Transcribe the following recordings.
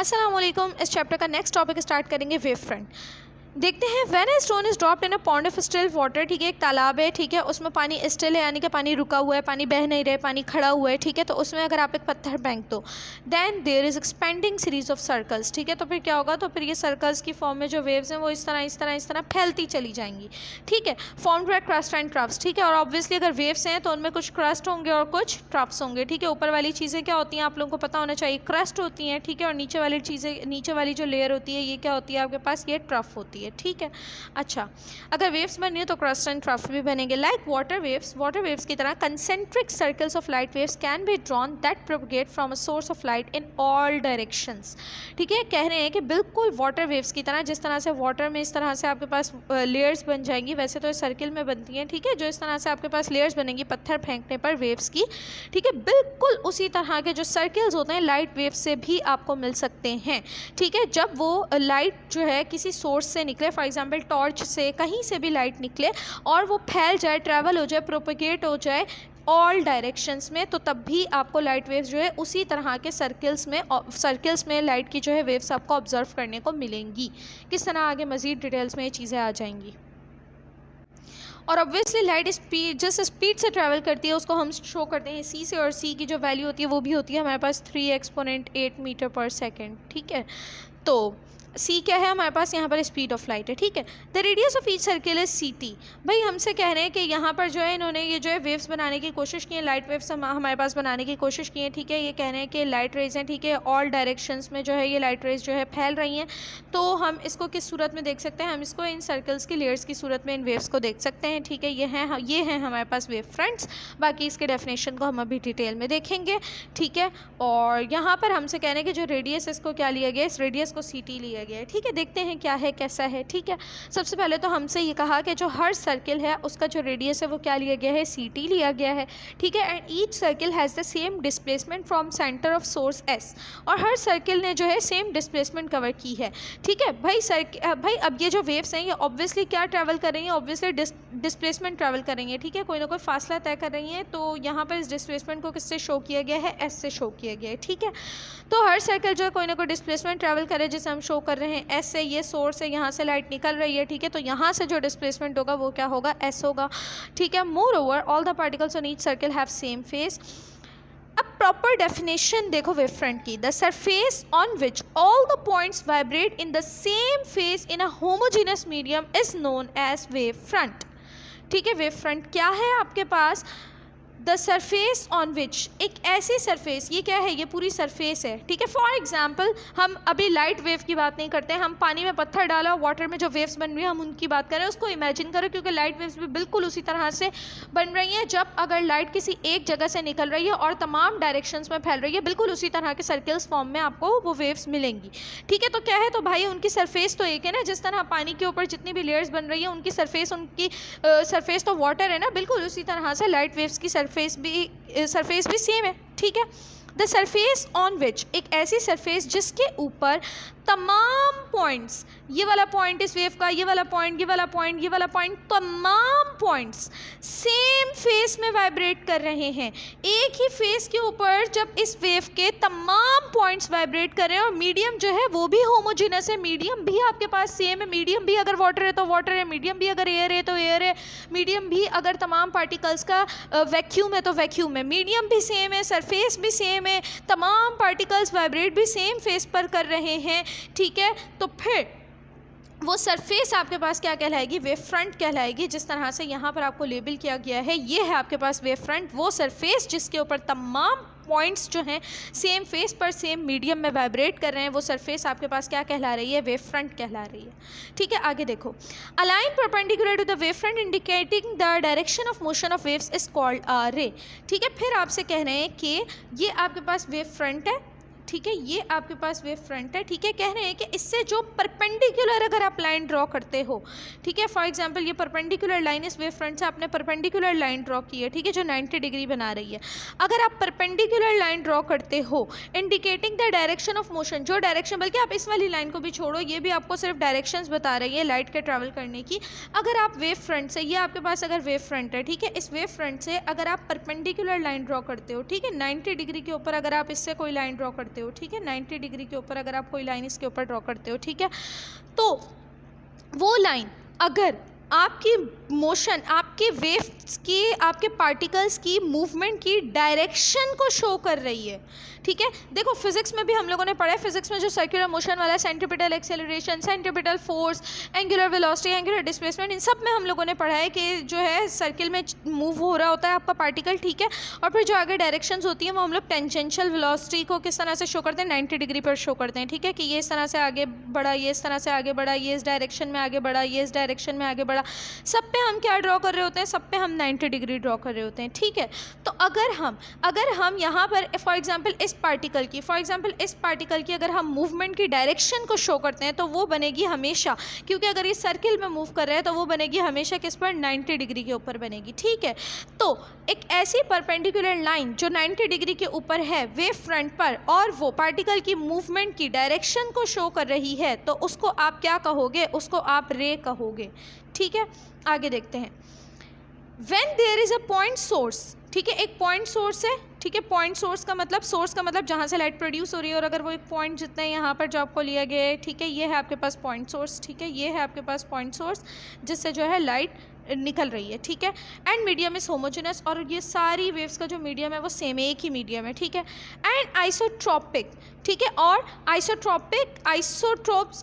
अस्सलाम वालेकुम। इस चैप्टर का नेक्स्ट टॉपिक स्टार्ट करेंगे वेव फ्रंट। देखते हैं when a stone is dropped in a pond of still water. ठीक है, एक तालाब है, ठीक है, उसमें पानी स्टिल है यानी कि पानी रुका हुआ है, पानी बह नहीं रहा है, पानी खड़ा हुआ है। ठीक है, तो उसमें अगर आप एक पत्थर फेंक दो then there is expanding series of circles. ठीक है, तो फिर क्या होगा, तो फिर ये सर्कल्स की फॉर्म में जो वेव्स हैं वो इस तरह फैलती चली जाएंगी। ठीक है, form by crust and troughs. ठीक है, और ऑब्वियसली अगर वेव्स हैं तो उनमें कुछ क्रस्ट होंगे और कुछ ट्रफ्स होंगे। ठीक है, ऊपर वाली चीज़ें क्या होती हैं आप लोगों को पता होना चाहिए, क्रस्ट होती हैं। ठीक है, और नीचे वाली चीज़ें, नीचे वाली जो लेयर होती है ये क्या होती है आपके पास, ये ट्रफ होती है। ठीक है, अच्छा, अगर वेव्स बन रही है तो क्रस्ट एंड ट्रफ भी बनेंगे। लाइक वाटर वेव्स की तरह concentric circles of light waves can be drawn that propagate from a source of light in all directions. ठीक है, कह रहे हैं कि बिल्कुल वाटर वेव्स की तरह, जिस तरह से वाटर में इस तरह से आपके पास लेयर्स बन जाएंगी, वैसे तो सर्किल में बनती हैं। ठीक है, जो इस तरह से आपके पास लेयर्स बनेंगी पत्थर फेंकने पर वेव्स की। ठीक है, बिल्कुल उसी तरह के जो सर्किल्स होते हैं लाइट वेव्स से भी आपको मिल सकते हैं। ठीक है, जब वो लाइट जो है किसी सोर्स से निकले, फॉर एग्जाम्पल टॉर्च से, कहीं से भी लाइट निकले और वो फैल जाए, ट्रैवल हो जाए, प्रोपगेट हो जाए ऑल डायरेक्शंस में, तो तब भी आपको लाइट वेव्स जो है उसी तरह के सर्किल्स में लाइट की जो है वेव्स आपको ऑब्जर्व करने को मिलेंगी। किस तरह आगे मज़ीद डिटेल्स में ये चीज़ें आ जाएंगी। और ऑब्वियसली लाइट स्पीड, जिस स्पीड से ट्रैवल करती है उसको हम शो करते हैं सी से, और सी की जो वैल्यू होती है वो भी होती है हमारे पास 3 एक्सपोनेंट 8 मीटर पर सेकेंड। ठीक है, तो सी क्या है हमारे पास, यहाँ पर स्पीड ऑफ लाइट है। ठीक है, the radius of each circle is C T. भाई हमसे कह रहे हैं कि यहाँ पर जो है इन्होंने ये जो है वेव्स बनाने की कोशिश की है, लाइट वेव्स हमारे पास बनाने की कोशिश की है। ठीक है, ये कह रहे हैं कि लाइट रेज हैं। ठीक है, ऑल डायरेक्शंस में जो है ये लाइट रेज जो है फैल रही हैं। तो हम इसको किस सूरत में देख सकते हैं, हम इसको इन सर्कल्स की लेयर्स की सूरत में इन वेव्स को देख सकते हैं। ठीक है, ये हैं हमारे पास वेव फ्रंट्स। बाकी इसके डेफिनेशन को हम अभी डिटेल में देखेंगे। ठीक है, और यहाँ पर हमसे कह रहे हैं कि जो रेडियस इसको क्या लिया गया, इस रेडियस को सी टी लिया गया है। ठीक है, देखते हैं क्या है कैसा है। ठीक है, सबसे पहले तो हमसे ये कहा कि जो हर सर्किल है उसका जो रेडियस है वो क्या लिया गया है, सी टी लिया गया है। ठीक है, and each circle has the same displacement from centre of source S, और हर सर्किल ने जो है सेम डिस्प्लेसमेंट कवर की है। ठीक है भाई, अब ये जो वेव्स हैं ये ऑब्वियसली क्या ट्रैवल कर रही हैं, ऑब्वियसली डिस्प्लेसमेंट ट्रैवल कर रही हैं। ठीक है, कोई ना कोई फासला तय कर रही हैं, तो यहाँ पर इस डिस्प्लेसमेंट को किससे शो किया गया है, एस से शो किया गया है। ठीक है, तो हर सर्किल जो है कोई ना कोई डिस्प्लेसमेंट ट्रैवल करे, जिसे हम शो कर रहे हैं एस से। ये सोर्स है, यहाँ से लाइट निकल रही है। ठीक है, तो यहाँ से जो डिस्प्लेसमेंट होगा वो क्या होगा, एस होगा। ठीक है, moreover all the particles on each circle have same phase. अब प्रॉपर डेफिनेशन देखो वेव फ्रंट की, the surface on which all the points vibrate in the same phase in a homogeneous medium is known as wave front. ठीक है, wave front क्या है आपके पास, the surface on which, एक ऐसी सरफेस, ये क्या है, ये पूरी सरफेस है। ठीक है, फॉर एग्जाम्पल हम अभी लाइट वेव की बात नहीं करते हैं, हम पानी में पत्थर डाला, वाटर में जो वेव्स बन रही है हम उनकी बात करें। उसको इमेजिन करो, क्योंकि लाइट वेव्स भी बिल्कुल उसी तरह से बन रही हैं। जब अगर लाइट किसी एक जगह से निकल रही है और तमाम डायरेक्शंस में फैल रही है, बिल्कुल उसी तरह के सर्कल्स फॉर्म में आपको वो वेव्स मिलेंगी। ठीक है, तो क्या है, तो भाई उनकी सरफेस तो एक है ना, जिस तरह पानी के ऊपर जितनी भी लेयर्स बन रही है उनकी सरफेस तो वाटर है ना, बिल्कुल उसी तरह से लाइट वेव्स की सरफेस भी सेम है। ठीक है, द सरफेस ऑन विच, एक ऐसी सरफेस जिसके ऊपर तमाम पॉइंट्स, ये वाला पॉइंट इस वेव का, ये वाला पॉइंट, ये वाला पॉइंट, ये वाला पॉइंट, तमाम पॉइंट्स सेम फेस में वाइब्रेट कर रहे हैं। एक ही फेस के ऊपर जब इस वेव के तमाम पॉइंट्स वाइब्रेट कर रहे हैं, और मीडियम जो है वो भी होमोजेनस है, मीडियम भी आपके पास सेम है। मीडियम भी अगर वाटर है तो वाटर है, मीडियम भी अगर एयर है तो एयर है, मीडियम भी अगर तमाम पार्टिकल्स का वैक्यूम है तो वैक्यूम है, मीडियम भी सेम है, सरफेस भी सेम है, तमाम पार्टिकल्स वाइब्रेट भी सेम फेस पर कर रहे हैं। ठीक है, तो फिर वो सरफेस आपके पास क्या कहलाएगी, वेव फ्रंट कहलाएगी। जिस तरह से यहाँ पर आपको लेबल किया गया है, ये है आपके पास वेव फ्रंट, वो सरफेस जिसके ऊपर तमाम पॉइंट्स जो हैं सेम फेस पर सेम मीडियम में वाइब्रेट कर रहे हैं, वो सरफेस आपके पास क्या कहला रही है, वेव फ्रंट कहला रही है। ठीक है, आगे देखो, a line perpendicular to the wave front indicating the direction of motion of waves is called a ray. ठीक है, फिर आपसे कह रहे हैं कि ये आपके पास वेव फ्रंट है। ठीक है, ये आपके पास वेव फ्रंट है। ठीक है, कह रहे हैं कि इससे जो परपेंडिकुलर अगर आप लाइन ड्रॉ करते हो, ठीक है, फॉर एग्जांपल ये परपेंडिकुलर लाइन इस वेव फ्रंट से आपने परपेंडिकुलर लाइन ड्रॉ की है। ठीक है, जो 90 डिग्री बना रही है, अगर आप परपेंडिकुलर लाइन ड्रॉ करते हो indicating the direction of motion, जो डायरेक्शन, बल्कि आप इस वाली लाइन को भी छोड़ो, ये भी आपको सिर्फ डायरेक्शंस बता रही है लाइट के ट्रैवल करने की। अगर आप वेव फ्रंट से, ये आपके पास अगर वेव फ्रंट है, ठीक है, इस वेव फ्रंट से अगर आप परपेंडिकुलर लाइन ड्रॉ करते हो, ठीक है, 90 डिग्री के ऊपर अगर आप इससे कोई लाइन ड्रॉ करते करते हो, ठीक है, 90 डिग्री के ऊपर अगर आप कोई लाइन इसके ऊपर ड्रॉ करते हो, ठीक है, तो वो लाइन अगर आपकी मोशन, आपके वेव्स की, आपके पार्टिकल्स की मूवमेंट की डायरेक्शन को शो कर रही है, ठीक है। देखो फिजिक्स में भी हम लोगों ने पढ़ा है, फिजिक्स में जो सर्कुलर मोशन वाला है, centripetal acceleration, centripetal force, angular velocity, angular displacement, इन सब में हम लोगों ने पढ़ा है कि जो है सर्किल में मूव हो रहा होता है आपका पार्टिकल, ठीक है, और फिर जो आगे डायरेक्शंस होती हैं वो हम लोग टेंजेंशियल वेलोसिटी को किस तरह से शो करते हैं, 90 डिग्री पर शो करते हैं, ठीक है, कि ये इस तरह से आगे बढ़ा, ये इस तरह से आगे बढ़ा, ये इस डायरेक्शन में आगे बढ़ा, ये इस डायरेक्शन में आगे बढ़ा, सब पे हम क्या ड्रॉ कर रहे होते हैं, सब पे हम 90 डिग्री ड्रॉ कर रहे होते हैं, ठीक है। तो अगर हम यहाँ पर फॉर एग्जांपल इस पार्टिकल की अगर हम मूवमेंट की डायरेक्शन को शो करते हैं तो वो बनेगी हमेशा, क्योंकि अगर ये सर्किल में मूव कर रहे हैं तो वो बनेगी हमेशा किस पर, 90 डिग्री के ऊपर बनेगी, ठीक है। तो एक ऐसी परपेंडिकुलर लाइन जो 90 डिग्री के ऊपर है वेव फ्रंट पर और वो पार्टिकल की मूवमेंट की डायरेक्शन को शो कर रही है, तो उसको आप क्या कहोगे, उसको आप रे कहोगे, ठीक है। आगे देखते हैं, when there is a point source, ठीक है, एक पॉइंट सोर्स है, ठीक है, पॉइंट सोर्स का मतलब जहाँ से लाइट प्रोड्यूस हो रही है, और अगर वो एक पॉइंट जितना यहाँ पर जो आपको लिया गया है, ठीक है, ये है आपके पास पॉइंट सोर्स, ठीक है, ये है आपके पास पॉइंट सोर्स जिससे जो है लाइट निकल रही है, ठीक है, एंड मीडियम इज होमोजेनस, और ये सारी वेव्स का जो मीडियम है वो सेम एक ही मीडियम है, ठीक है, एंड आइसोट्रॉपिक, ठीक है, और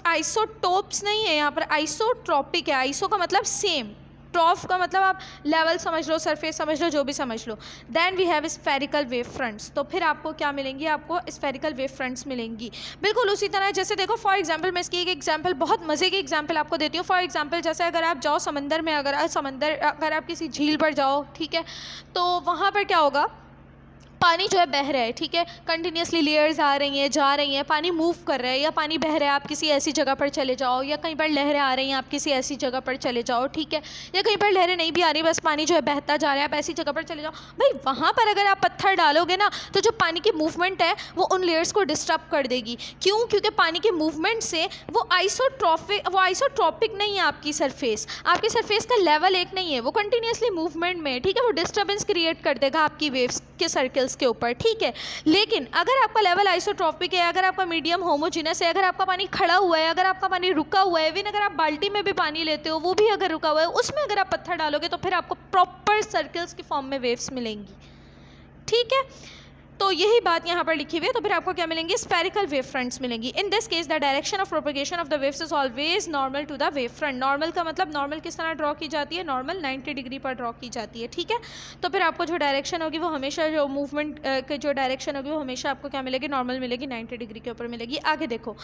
आइसोटोप्स नहीं है यहाँ पर, आइसोट्रॉपिक है, आइसो का मतलब सेम, ट्रॉफ का मतलब आप लेवल समझ लो, सरफेस समझ लो, जो भी समझ लो। Then we have spherical wave fronts, तो फिर आपको क्या मिलेंगी, आपको स्फेरिकल वेव फ्रंट्स मिलेंगी, बिल्कुल उसी तरह जैसे देखो फॉर एग्जांपल मैं इसकी एक एग्जांपल, बहुत मज़े की एग्जांपल आपको देती हूँ। फॉर एग्जांपल जैसे अगर आप जाओ समंदर में, अगर आप किसी झील पर जाओ, ठीक है, तो वहाँ पर क्या होगा, पानी जो है बह रहा है, ठीक है, कंटिन्यूसली लेयर्स आ रही हैं, जा रही हैं, पानी मूव कर रहा है या पानी बह रहा है, आप किसी ऐसी जगह पर चले जाओ, या कहीं पर लहरें आ रही हैं, आप किसी ऐसी जगह पर चले जाओ, ठीक है, या कहीं पर लहरें नहीं भी आ रही, बस पानी जो है बहता जा रहा है, आप ऐसी जगह पर चले जाओ, भाई वहाँ पर अगर आप पत्थर डालोगे ना तो जो पानी की मूवमेंट है वो उन लेयर्स को डिस्टर्ब कर देगी, क्यों, क्योंकि पानी की मूवमेंट से वो आइसोट्रॉपिक नहीं है, आपकी सरफेस का लेवल एक नहीं है, वो कंटिन्यूसली मूवमेंट में, ठीक है, वो डिस्टर्बेंस क्रिएट कर देगा आपकी वेव्स के सर्कल्स के ऊपर, ठीक है। लेकिन अगर आपका लेवल आइसोट्रॉपिक है, अगर आपका मीडियम होमोजेनस है, अगर आपका पानी खड़ा हुआ है, अगर आपका पानी रुका हुआ है, इवन अगर आप बाल्टी में भी पानी लेते हो वो भी अगर रुका हुआ है, उसमें अगर आप पत्थर डालोगे तो फिर आपको प्रॉपर सर्कल्स की फॉर्म में वेव्स मिलेंगी, ठीक है। तो यही बात यहाँ पर लिखी हुई है, तो फिर आपको क्या मिलेंगी, स्फेरिकल वेव फ्रंट्स मिलेंगी। In this case the direction of propagation of the waves is always normal to the wave front. Normal का मतलब नॉर्मल किस तरह ड्रॉ की जाती है, नॉर्मल 90 डिग्री पर ड्रॉ की जाती है, ठीक है। तो फिर आपको जो डायरेक्शन होगी वो हमेशा, जो मूवमेंट की जो डायरेक्शन होगी वो हमेशा आपको क्या मिलेगी, नॉर्मल मिलेगी, 90 डिग्री के ऊपर मिलेगी। आगे देखो,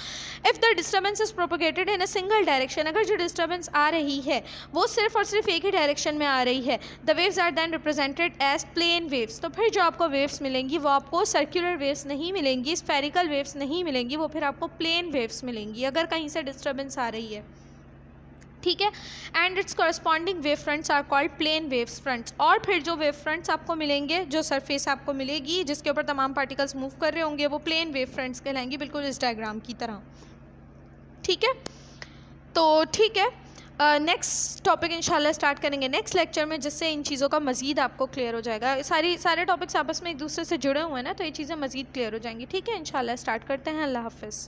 if the disturbance is propagated in a single direction, अगर जो डिस्टर्बेंस आ रही है वो सिर्फ और सिर्फ एक ही डायरेक्शन में आ रही है, the waves are then represented as plane waves, तो फिर जो आपको वेव्स मिलेंगी वो आपको सर्कुलर वेव्स नहीं मिलेंगी, स्फेरिकल वेव्स नहीं मिलेंगी, वो फिर आपको प्लेन वेव्स मिलेंगी अगर कहीं से डिस्टर्बेंस आ रही है, ठीक है। And its corresponding wave fronts are called plane wave fronts, और फिर जो वेव फ्रंट्स आपको मिलेंगे, जो सरफेस आपको मिलेगी जिसके ऊपर तमाम पार्टिकल्स मूव कर रहे होंगे, वो प्लेन वेव फ्रंट्स कहलाएंगी, बिल्कुल इस डायग्राम की तरह, ठीक है। तो ठीक है, नेक्स्ट टॉपिक इंशाल्लाह स्टार्ट करेंगे नेक्स्ट लेक्चर में, जिससे इन चीज़ों का मज़ीद आपको क्लियर हो जाएगा। सारे टॉपिक्स आपस में एक दूसरे से जुड़े हुए हैं ना, तो ये चीज़ें मज़ीद क्लियर हो जाएंगी, ठीक है। इंशाल्लाह स्टार्ट करते हैं। अल्लाह हाफ़िज़।